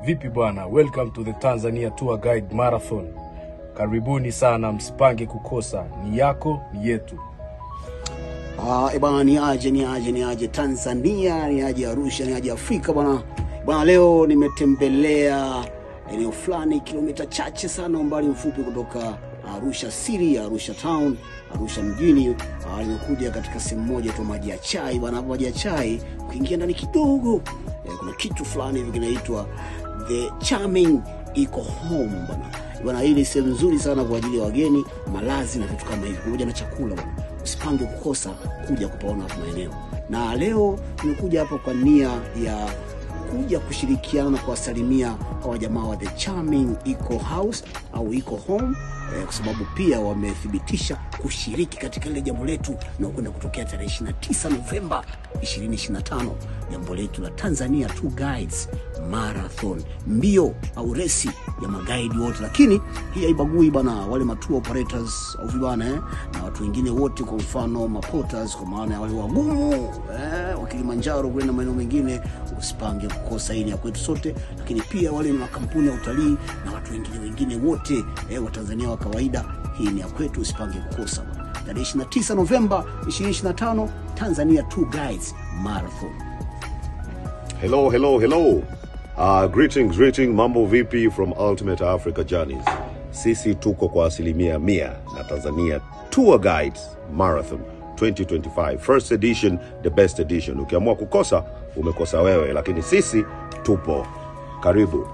Vipi bwana, welcome to the Tanzania Tour Guide Marathon. Karibuni sana, msipange kukosa, ni yako ni yetu. Bwana ni aje Tanzania, ni aje Arusha, ni aje Afrika bwana. Bwana leo nimetembelea eneo fulani kilomita chache sana umbali mfupi kutoka Arusha City, Arusha Town, Arusha mjini. Nimekuja katika sehemu moja tu Maji ya Chai bwana. Maji ya Chai kuingia ndani kidogo kuna kitu fulani hivi kinaitwa The Charming Eco Home bwana. Bwana hii ni sehemu nzuri sana kwa ajili ya wageni, malazi na vitu kama hivi, pamoja na chakula bwana. Usipange kukosa kuja kupaona hapo maeneo. Na leo nimekuja hapa kwa nia ya kuja kushirikiana na kuwasalimia hawa jamaa wa The Charming Eco House au Eco Home, kwa sababu pia wamethibitisha kushiriki katika ile jambo letu na kwenda kutokea tarehe 29 Novemba 2025, jambo letu la Tanzania Tour Guides Marathon, mbio au resi ya magaidi wote. Lakini hii haibagui bana wale tour operators au vibana na watu wengine wote, kwa mfano maporters, kwa maana ya wale wagumu wa Kilimanjaro kwenda maeneo mengine. Usipange kukosa, hii ni ya kwetu sote. Lakini pia wale ni makampuni ya utalii na watu wengine wote wa Tanzania wa kawaida, hii ni ya kwetu, usipange kukosa. Tarehe 29 Novemba 2025, Tanzania Tour Guides Marathon. Hello. Greetings, mambo vipi from Ultimate Africa Journeys. Sisi tuko kwa 100% na Tanzania Tour Guides Marathon 2025. First edition, the best edition. Ukiamua kukosa, umekosa wewe, lakini sisi tupo. Karibu.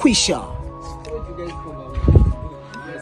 Kwisha.